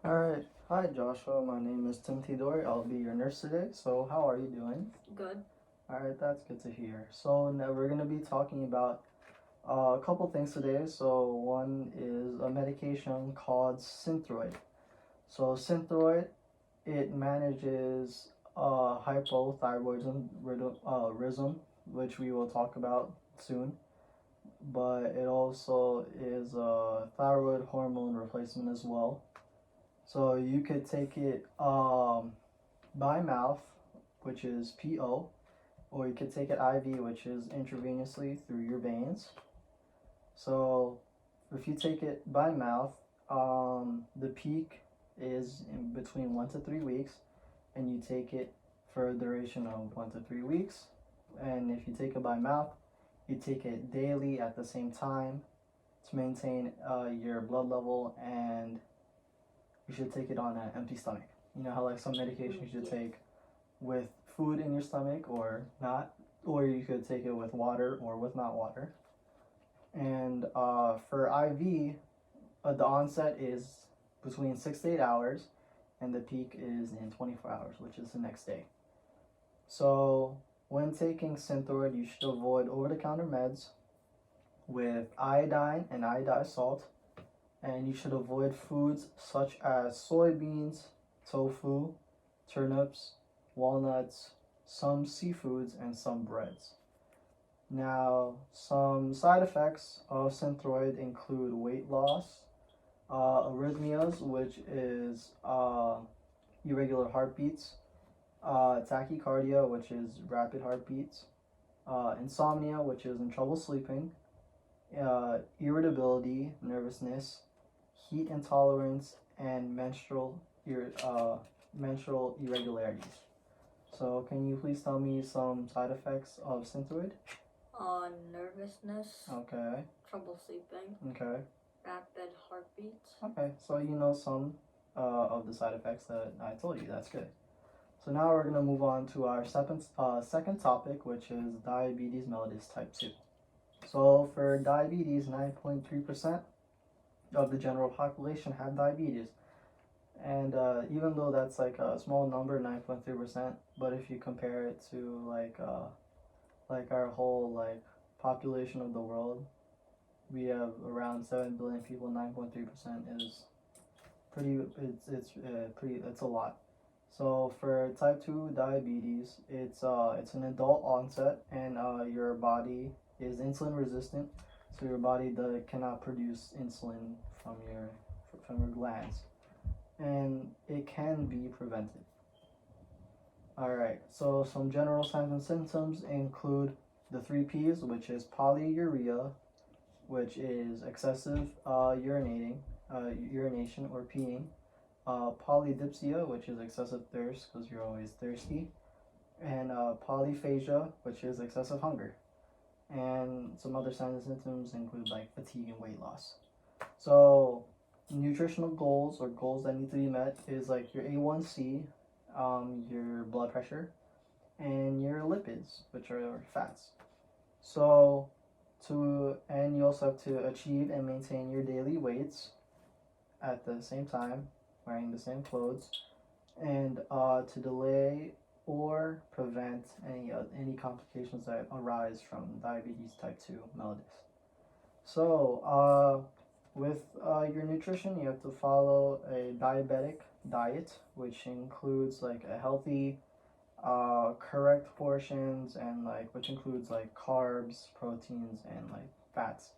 Alright, hi Joshua, my name is Synthroid. I'll be your nurse today. So, how are you doing? Good. Alright, that's good to hear. So, now we're going to be talking about a couple things today. So, one is a medication called Synthroid. So, Synthroid, it manages hypothyroidism, which we will talk about soon. But it also is a thyroid hormone replacement as well. So you could take it by mouth, which is PO, or you could take it IV, which is intravenously through your veins. So if you take it by mouth, the peak is in between 1 to 3 weeks, and you take it for a duration of 1 to 3 weeks. And if you take it by mouth, you take it daily at the same time to maintain your blood level, and you should take it on an empty stomach. You know how like some medication you should take with food in your stomach or not, or you could take it with water or with not water. And for IV, the onset is between 6 to 8 hours, and the peak is in 24 hours, which is the next day. So when taking Synthroid, you should avoid over-the-counter meds with iodine and iodized salt, and you should avoid foods such as soybeans, tofu, turnips, walnuts, some seafoods, and some breads. Now, some side effects of Synthroid include weight loss, arrhythmias, which is irregular heartbeats, tachycardia, which is rapid heartbeats, insomnia, which is in trouble sleeping, irritability, nervousness, heat intolerance, and menstrual irregularities. So, can you please tell me some side effects of Synthroid? Nervousness, Okay, trouble sleeping, okay, rapid heartbeats. okay. So, you know some of the side effects that I told you. That's good. So, now we're going to move on to our second topic, which is diabetes mellitus type 2. So, for diabetes, 9.3% of the general population have diabetes. And even though that's like a small number, 9.3%, but if you compare it to like our whole like population of the world, we have around 7 billion people. 9.3% is pretty. It's a lot. So for type 2 diabetes, it's an adult onset, and your body is insulin resistant, so your body cannot produce insulin from your glands, and it can be prevented. Alright, so some general signs and symptoms include the three P's, which is polyuria, which is excessive urination or peeing, polydipsia, which is excessive thirst because you're always thirsty, and polyphagia, which is excessive hunger. And some other signs and symptoms include like fatigue and weight loss. So, nutritional goals or goals that need to be met is like your A1C, your blood pressure, and your lipids, which are fats. So, and you also have to achieve and maintain your daily weights at the same time, wearing the same clothes, and to delay or prevent any complications that arise from diabetes type 2 mellitus. So, with your nutrition, you have to follow a diabetic diet, which includes like a healthy, correct portions, and like which includes like carbs, proteins, and like fats.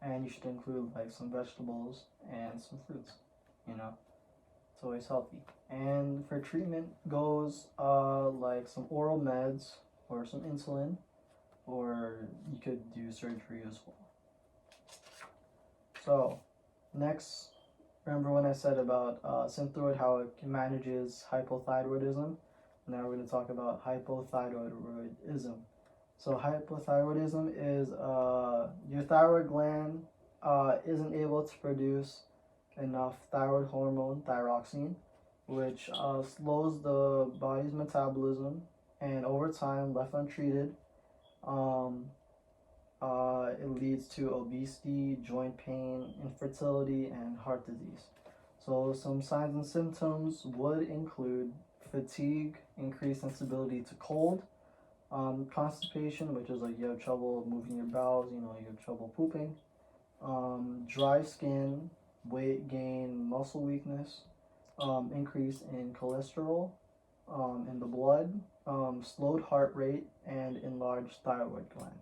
And you should include like some vegetables and some fruits. You know, it's always healthy. And for treatment goes like some oral meds or some insulin, or you could do surgery as well. So, next, remember when I said about Synthroid, how it manages hypothyroidism? Now we're going to talk about hypothyroidism. So, hypothyroidism is your thyroid gland isn't able to produce enough thyroid hormone, thyroxine, which slows the body's metabolism, and over time, left untreated, um, it leads to obesity, joint pain, infertility, and heart disease. So some signs and symptoms would include fatigue, increased sensibility to cold, constipation, which is like you have trouble moving your bowels, you have trouble pooping, dry skin, weight gain, muscle weakness, increase in cholesterol in the blood, slowed heart rate, and enlarged thyroid gland.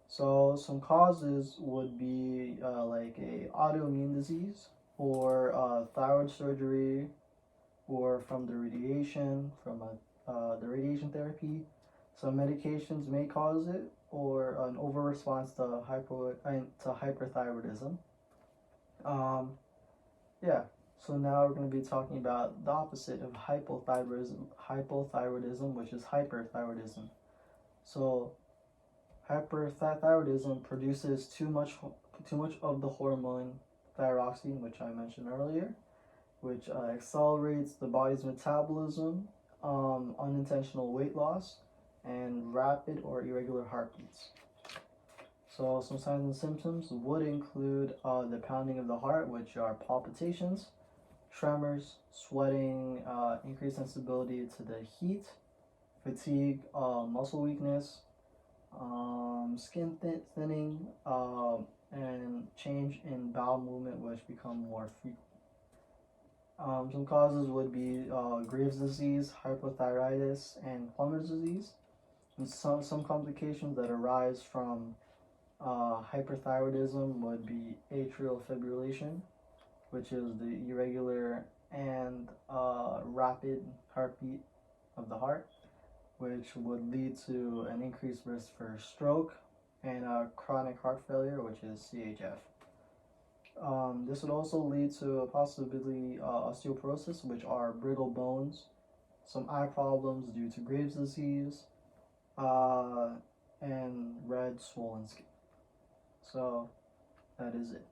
So some causes would be like a autoimmune disease or thyroid surgery or from the radiation, the radiation therapy. Some medications may cause it or an over response to hyperthyroidism. Yeah, so now we're going to be talking about the opposite of hypothyroidism, which is hyperthyroidism. So hyperthyroidism produces too much of the hormone thyroxine, which I mentioned earlier, which accelerates the body's metabolism, unintentional weight loss, and rapid or irregular heartbeats. So some signs and symptoms would include the pounding of the heart, which are palpitations, tremors, sweating, increased sensibility to the heat, fatigue, muscle weakness, skin thinning, and change in bowel movement, which become more frequent. Some causes would be Graves' disease, hypothyroidism, and Plummer's disease. And some complications that arise from hyperthyroidism would be atrial fibrillation, which is the irregular and rapid heartbeat of the heart, which would lead to an increased risk for stroke and chronic heart failure, which is CHF. This would also lead to a possibility osteoporosis, which are brittle bones, some eye problems due to Graves' disease, and red swollen skin. So that is it.